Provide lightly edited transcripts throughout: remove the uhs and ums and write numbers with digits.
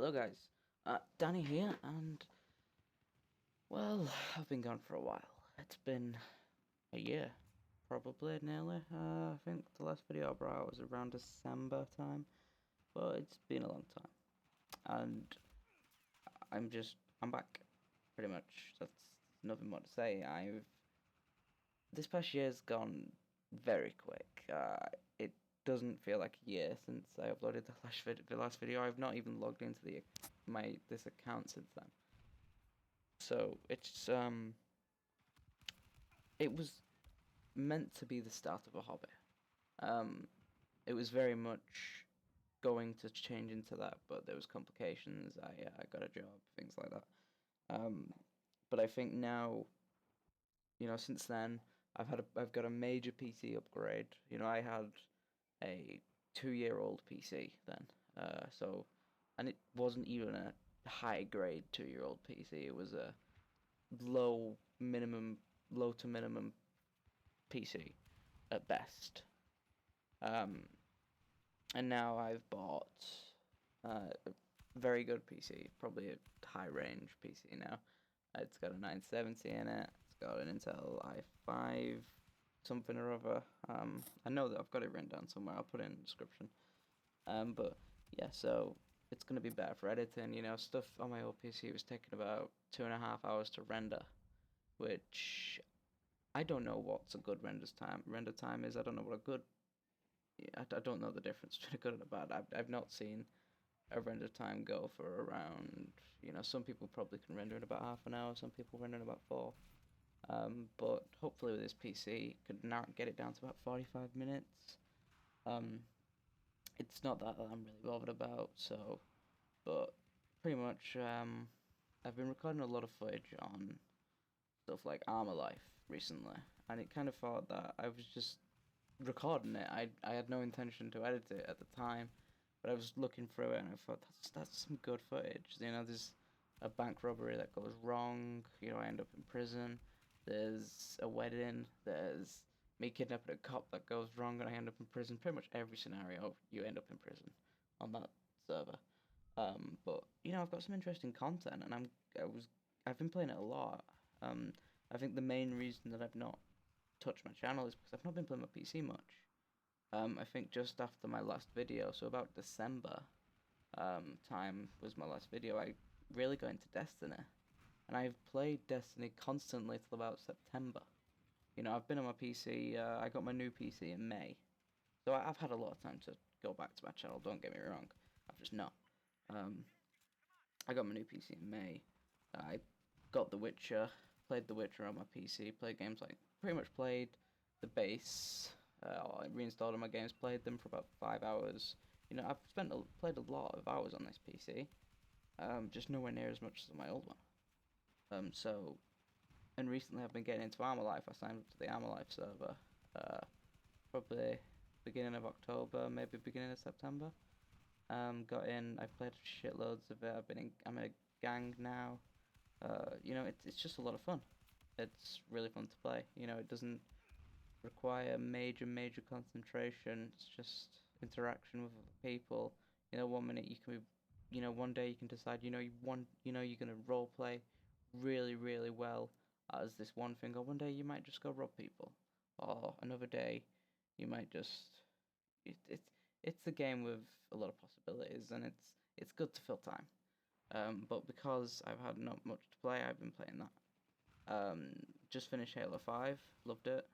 Hello, guys. Danny here, and well, I've been gone for a while. It's been a year, probably nearly. I think the last video I brought out was around December time, but it's been a long time, and I'm back, pretty much. That's nothing more to say. This past year's gone very quick. It doesn't feel like a year since I uploaded the last video. I've not even logged into this account since then. So it was meant to be the start of a hobby. Um, it was very much going to change into that, but there was complications. I got a job, things like that. Um, but I think now, since then, I've got a major PC upgrade. I had a 2-year-old PC then. And it wasn't even a high grade 2-year-old PC. It was a low minimum, low to minimum PC at best. Um, and now I've bought a very good PC, probably a high range PC now. It's got a 970 in it. It's got an Intel i5 something or other. I know that I've got it written down somewhere. I'll put it in the description. But yeah, so it's gonna be better for editing. Stuff on my old PC was taking about 2.5 hours to render, which I don't know what's a good render time is. I don't know what a good. I don't know the difference between a good and a bad. I've not seen a render time go for around. Some people probably can render in about half an hour. Some people render in about 4. But hopefully with this PC, could now get it down to about 45 minutes. Um, it's not that I'm really bothered about. So, but pretty much, I've been recording a lot of footage on stuff like Armor Life recently, and it kind of thought that I was just recording it. I had no intention to edit it at the time, but I was looking through it and I thought that's some good footage. There's a bank robbery that goes wrong. I end up in prison. There's a wedding. There's me kidnapping a cop that goes wrong and I end up in prison. Pretty much every scenario, you end up in prison on that server. But I've got some interesting content, and I've been playing it a lot. I think the main reason that I've not touched my channel is because I've not been playing my PC much. I think just after my last video, so about December, time was my last video. I really got into Destiny, and I've played Destiny constantly till about September. I've been on my PC. I got my new PC in May, so I've had a lot of time to go back to my channel. Don't get me wrong, I've just not. Um, I got my new PC in May. I got The Witcher, played The Witcher on my PC, played games like pretty much played the base. I reinstalled all my games, played them for about 5 hours. I've played a lot of hours on this PC. Just nowhere near as much as my old one. And recently I've been getting into Armor Life. I signed up to the Armor Life server, probably beginning of October, maybe beginning of September. Got in. I've played shitloads of it. I'm in a gang now. It's just a lot of fun. It's really fun to play. It doesn't require major concentration. It's just interaction with other people. 1 minute you can be, one day you can decide, you're gonna role play really well as this one thing, or one day you might just go rob people, or another day you might just it's a game with a lot of possibilities, and it's good to fill time. But because I've had not much to play, I've been playing that. Just finished Halo 5, loved it.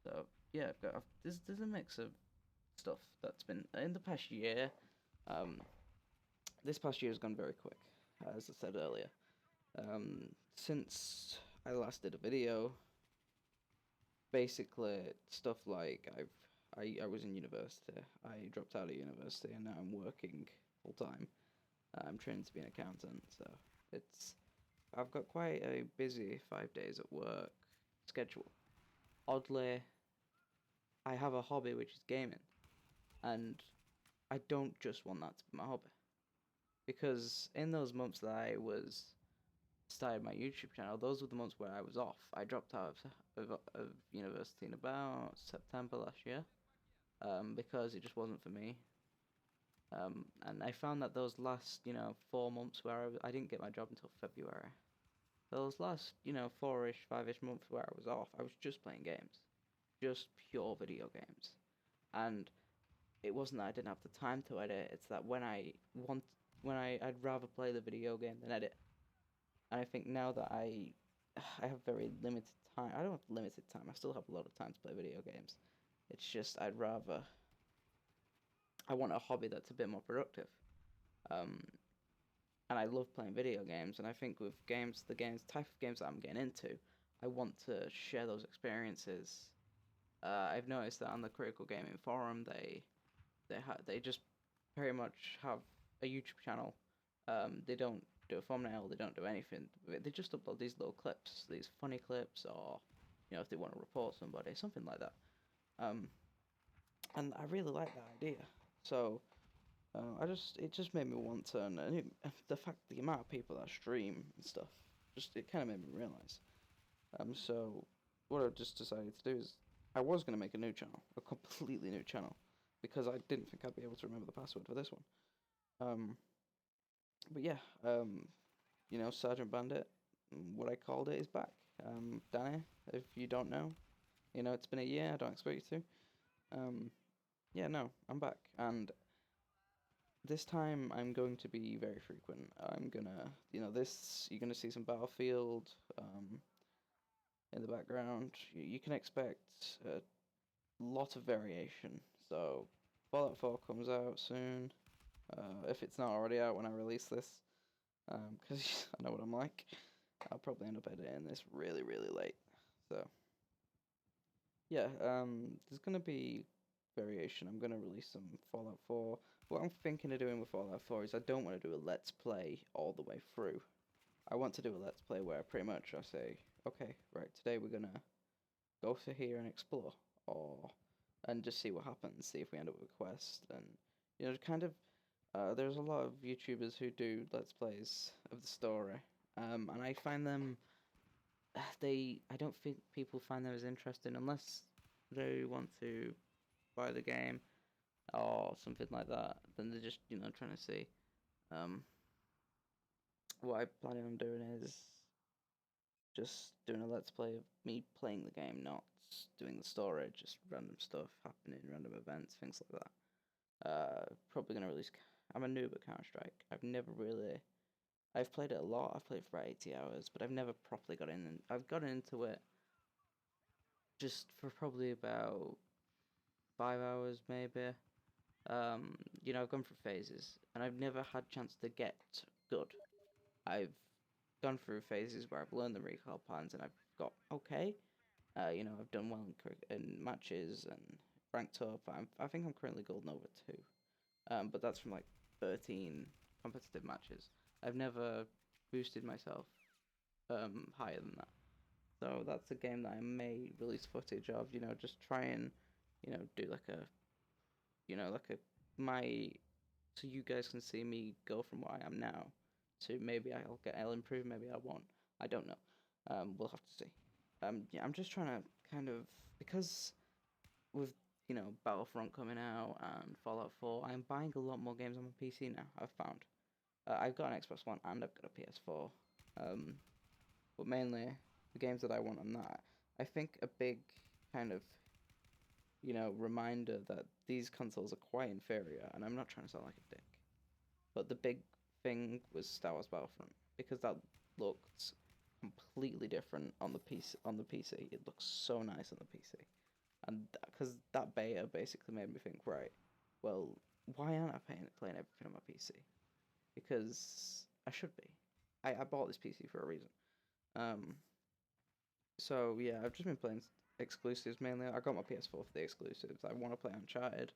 So yeah, there's a mix of stuff that's been in the past year. This past year has gone very quick, as I said earlier. Since I last did a video, basically stuff like I was in university. I dropped out of university and now I'm working full time. I'm trained to be an accountant, so I've got quite a busy 5 days at work schedule. Oddly, I have a hobby which is gaming, and I don't just want that to be my hobby. Because in those months that I was started my YouTube channel, those were the months where I was off. I dropped out of university in about September last year, because it just wasn't for me. And I found that those last, 4 months where I didn't get my job until February. Those last, four-ish, five-ish months where I was off, I was just playing games, just pure video games. And it wasn't that I didn't have the time to edit. It's that I'd rather play the video game than edit. And I think now that I have very limited time. I don't have limited time. I still have a lot of time to play video games. It's just I want a hobby that's a bit more productive. Um, and I love playing video games. And I think with the type of games that I'm getting into, I want to share those experiences. I've noticed that on the Critical Gaming forum, they just very much have a YouTube channel. They don't do a thumbnail. They don't do anything. They just upload these little clips, these funny clips, or if they want to report somebody, something like that. Um, and I really like that idea. So it just made me want to, and the amount of people that stream and stuff, it kind of made me realize. So what I just decided to do is I was gonna make a new channel, a completely new channel, because I didn't think I'd be able to remember the password for this one. But yeah, Sergeant Bandit, what I called it is back. Danny, if you don't know, it's been a year. I don't expect you to. Yeah, no, I'm back, and this time I'm going to be very frequent. I'm gonna, you're gonna see some Battlefield, in the background. You can expect a lot of variation. So, Fallout 4 comes out soon. If it's not already out when I release this, because I know what I'm like. I'll probably end up editing this really, really late. So, yeah, there's gonna be variation. I'm gonna release some Fallout 4. What I'm thinking of doing with Fallout 4 is I don't want to do a let's play all the way through. I want to do a let's play where pretty much I say, okay, right, today we're gonna go to here and explore, and just see what happens, see if we end up with a quest, and kind of. There's a lot of YouTubers who do let's plays of the story, and I find them. I don't think people find them as interesting unless they want to buy the game or something like that. Then they're just trying to see. Um, what I'm planning on doing is just doing a let's play of me playing the game, not doing the story, just random stuff happening, random events, things like that. Probably gonna release. I'm a noob at Counter Strike. I've played it a lot. I've played for about 80 hours, but I've never properly got in. And I've gotten into it just for probably about 5 hours, maybe. I've gone through phases, and I've never had chance to get good. I've gone through phases where I've learned the recoil patterns, and I've got okay. I've done well in matches and ranked up. I think I'm currently gold Nova 2. But that's from like 13 competitive matches. I've never boosted myself higher than that. So that's a game that I may release footage of, just try and, do like a, like a, my, so you guys can see me go from what I am now to maybe I'll improve, maybe I won't. I don't know. We'll have to see. Yeah, I'm just trying to kind of, because with Battlefront coming out and Fallout 4, I'm buying a lot more games on my PC now. I've found. I've got an Xbox One and I've got a PS4. But mainly the games that I want on that. I think a big kind of reminder that these consoles are quite inferior, and I'm not trying to sound like a dick, but the big thing was Star Wars Battlefront because that looked completely different on the PC. It looks so nice on the PC. And because that beta basically made me think, right, well, why aren't I playing everything on my PC? Because I should be. I bought this PC for a reason. So yeah, I've just been playing exclusives mainly. I got my PS4 for the exclusives. I want to play Uncharted.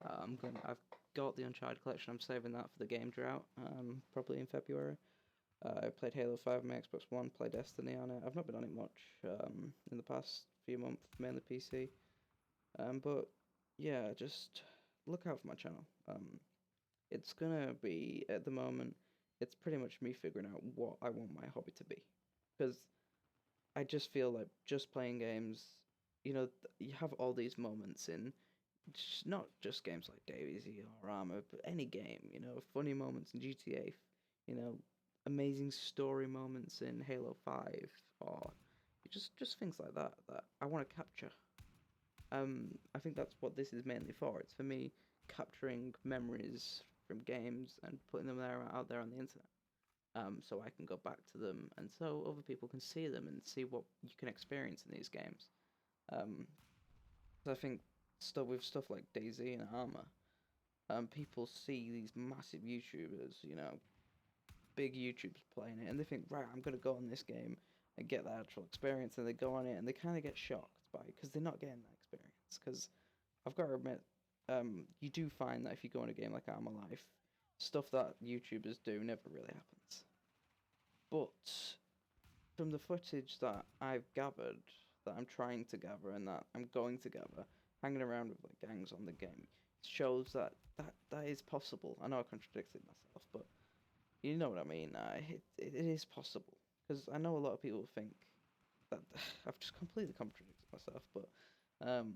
I've got the Uncharted collection. I'm saving that for the game drought. Probably in February. I played Halo 5 on my Xbox One. Played Destiny on it. I've not been on it much in the past few months, mainly PC. But yeah, just look out for my channel. It's gonna be at the moment. It's pretty much me figuring out what I want my hobby to be, because I just feel like just playing games. You have all these moments in not just games like DayZ or Arma, but any game. You know, funny moments in GTA. You know, amazing story moments in Halo 5, or just things like that that I want to capture. I think that's what this is mainly for. It's for me capturing memories from games and putting them out there on the internet. So I can go back to them, and so other people can see them and see what you can experience in these games. Um, so I think stuff like DayZ and Arma, people see these massive YouTubers, you know, big YouTubers playing it, and they think, right, I'm gonna go on this game and get the actual experience, and they go on it, and they kind of get shocked by it because they're not getting that experience. Because I've got to admit, you do find that if you go on a game like Arma Life, stuff that YouTubers do never really happens. But from the footage that I've gathered, that I'm trying to gather, and that I'm going to gather, hanging around with like gangs on the game, shows that that is possible. I know I contradicted myself, but you know what I mean. It is possible because I know a lot of people think that I've just completely contradicted myself, but um,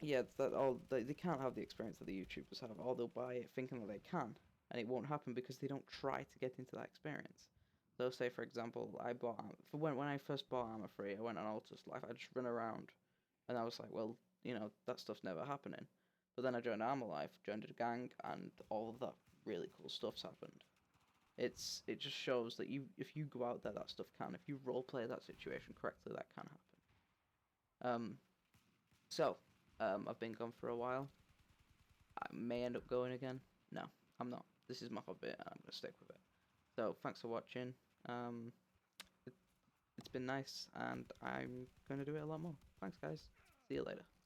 yeah, that all they can't have the experience that the YouTubers have, or they'll buy it thinking that they can, and it won't happen because they don't try to get into that experience. They'll say, for example, I bought for when I first bought Arma 3, I went on Altus Life. I just run around, and I was like, well, you know, that stuff's never happening. But then I joined Arma Life, joined a gang, and all of that really cool stuff's happened. It just shows that you if you go out there, that stuff can. If you role play that situation correctly, that can happen. So I've been gone for a while. I may end up going again. No, I'm not. This is my hobby, and I'm gonna stick with it. So thanks for watching. Um, it, it's been nice, and I'm gonna do it a lot more. Thanks, guys. See you later.